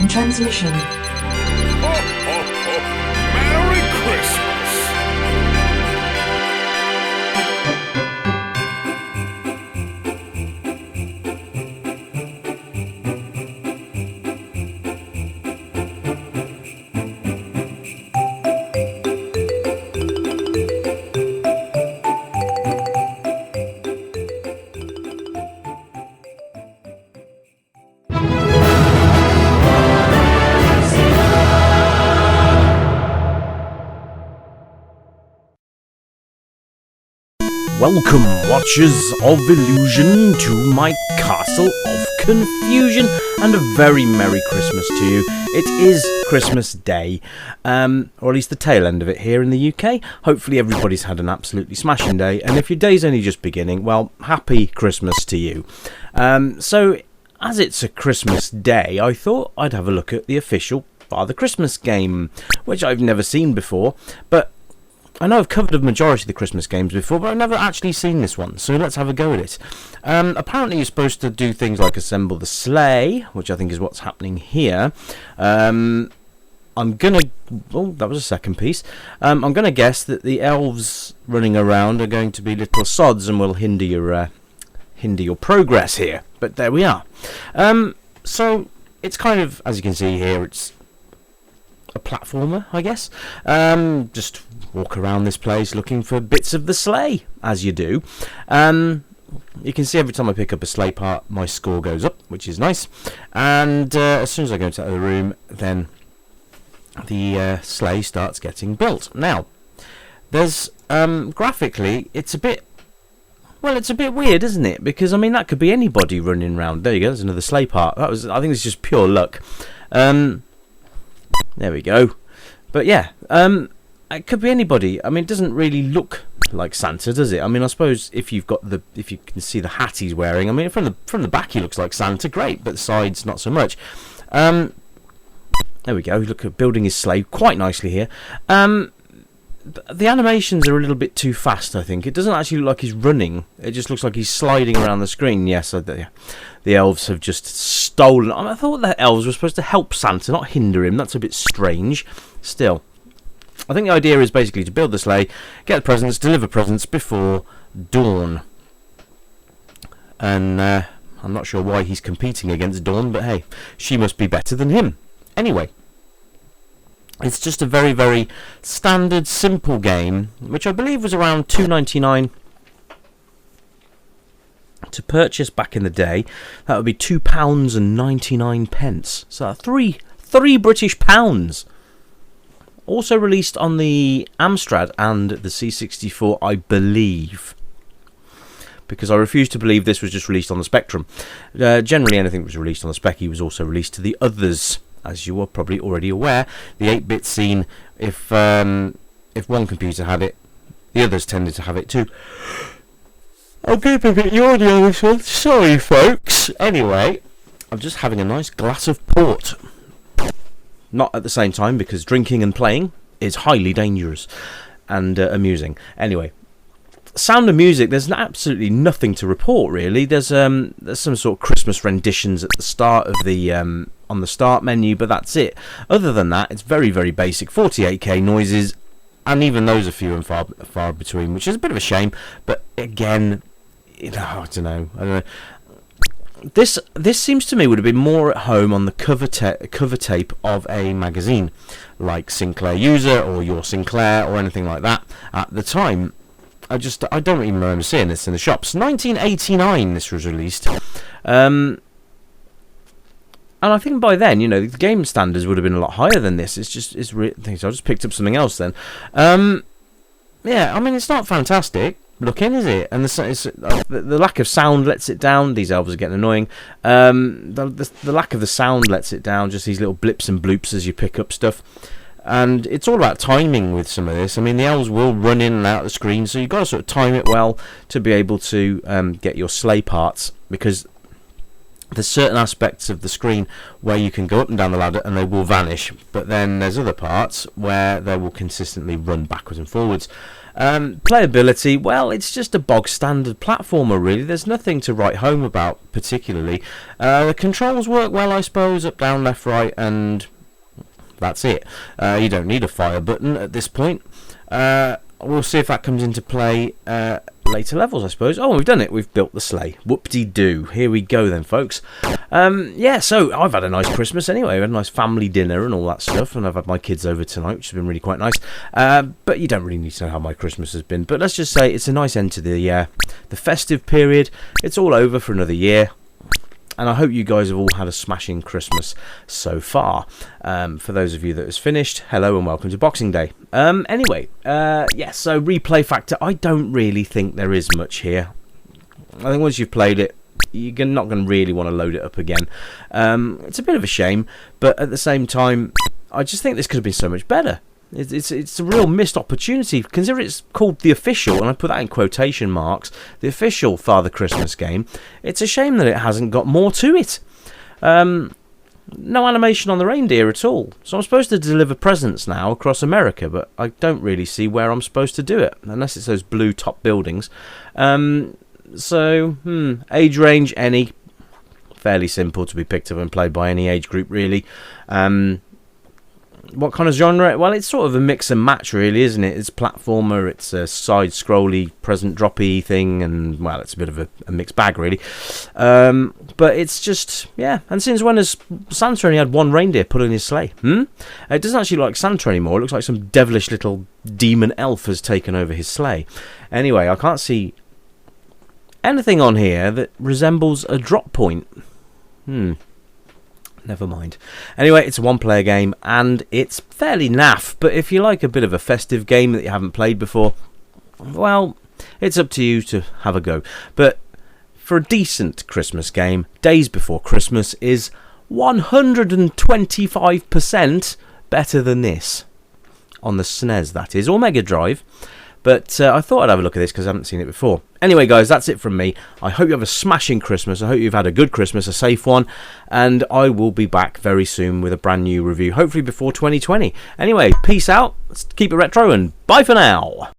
Starting transmission. Ho, ho, ho. Merry Christmas! Welcome, Watchers of Illusion, to my Castle of Confusion, and a very Merry Christmas to you. It is Christmas Day, or at least the tail end of it here in the UK. Hopefully everybody's had an absolutely smashing day, and if your day's only just beginning, well, happy Christmas to you. So, as it's a Christmas Day, I thought I'd have a look at the official Father Christmas game, which I've never seen before, but I know I've covered a majority of the Christmas games before, but I've never actually seen this one, so let's have a go at it. Apparently you're supposed to do things like assemble the sleigh, which I think is what's happening here. I'm gonna... oh, that was a second piece. I'm gonna guess that the elves running around are going to be little sods and will hinder your progress here, but there we are. So it's kind of, as you can see here, it's a platformer, I guess. Just walk around this place looking for bits of the sleigh, as you do. You can see every time I pick up a sleigh part, my score goes up, which is nice. And as soon as I go into the room, then the sleigh starts getting built. Now, there's graphically, it's a bit weird, isn't it? Because I mean, that could be anybody running around. There you go. There's another sleigh part. I think it's just pure luck. There we go. But yeah, it could be anybody. I mean, it doesn't really look like Santa, does it? I mean, I suppose if you can see the hat he's wearing. I mean, from the back he looks like Santa, great, but the sides not so much. There we go. Look at building his sleigh quite nicely here. The animations are a little bit too fast, I think. It doesn't actually look like he's running. It just looks like he's sliding around the screen. Yes, the elves have just stolen. I thought the elves were supposed to help Santa, not hinder him. That's a bit strange. Still, I think the idea is basically to build the sleigh, get the presents, deliver presents before dawn. And I'm not sure why he's competing against Dawn, but hey, she must be better than him. Anyway, it's just a very, very standard, simple game, which I believe was around £2.99 to purchase back in the day. That would be £2.99. So three British pounds. Also released on the Amstrad and the C64, I believe, because I refuse to believe this was just released on the Spectrum. Generally, anything that was released on the Speccy was also released to the others. As you are probably already aware, the 8-bit scene, if one computer had it, the others tended to have it too. I'm going to be a bit yawny on this one, sorry folks. Anyway, I'm just having a nice glass of port. Not at the same time, because drinking and playing is highly dangerous and amusing. Anyway, Sound of Music, there's absolutely nothing to report really. There's some sort of Christmas renditions at the start of the on the start menu, but that's it. Other than that, it's very, very basic 48k noises, and even those are few and far between, which is a bit of a shame. But again, I don't know. This seems to me would have been more at home on the cover tape of a magazine like Sinclair User or Your Sinclair or anything like that at the time. I don't even remember seeing this in the shops. 1989 this was released. And I think by then, the game standards would have been a lot higher than this. I just picked up something else then. Yeah, I mean, it's not fantastic looking, is it? And the lack of sound lets it down. These elves are getting annoying. The lack of the sound lets it down. Just these little blips and bloops as you pick up stuff. And it's all about timing with some of this. I mean, the elves will run in and out of the screen, so you've got to sort of time it well to be able to get your sleigh parts, because there's certain aspects of the screen where you can go up and down the ladder and they will vanish, but then there's other parts where they will consistently run backwards and forwards. Playability, well, it's just a bog standard platformer really. There's nothing to write home about particularly. The controls work well, I suppose, up, down, left, right, and that's it. You don't need a fire button at this point. We'll see if that comes into play later levels, I suppose. Oh, we've done it. We've built the sleigh. Whoop-de-doo. Here we go then, folks. Yeah, so I've had a nice Christmas anyway. We had a nice family dinner and all that stuff, and I've had my kids over tonight, which has been really quite nice. But you don't really need to know how my Christmas has been. But let's just say it's a nice end to the festive period. It's all over for another year. And I hope you guys have all had a smashing Christmas so far. For those of you that has finished, hello and welcome to Boxing Day. Anyway, yeah, so replay factor, I don't really think there is much here. I think once you've played it, you're not going to really want to load it up again. It's a bit of a shame, but at the same time, I just think this could have been so much better. It's a real missed opportunity. Consider it's called the official, and I put that in quotation marks, the official Father Christmas game. It's a shame that it hasn't got more to it. No animation on the reindeer at all. So I'm supposed to deliver presents now across America, but I don't really see where I'm supposed to do it, unless it's those blue top buildings. So, age range, any. Fairly simple to be picked up and played by any age group, really. What kind of genre? Well, it's sort of a mix and match, really, isn't it? It's platformer, it's a side-scrolly, present-droppy thing, and, well, it's a bit of a mixed bag, really. But it's just, yeah. And since when has Santa only had one reindeer put in his sleigh? It doesn't actually look like Santa anymore. It looks like some devilish little demon elf has taken over his sleigh. Anyway, I can't see anything on here that resembles a drop point. Never mind. Anyway, it's a one-player game, and it's fairly naff, but if you like a bit of a festive game that you haven't played before, well, it's up to you to have a go. But for a decent Christmas game, Days Before Christmas is 125% better than this. On the SNES, that is, or Mega Drive. But I thought I'd have a look at this because I haven't seen it before. Anyway, guys, that's it from me. I hope you have a smashing Christmas. I hope you've had a good Christmas, a safe one. And I will be back very soon with a brand new review, hopefully before 2020. Anyway, peace out. Let's keep it retro and bye for now.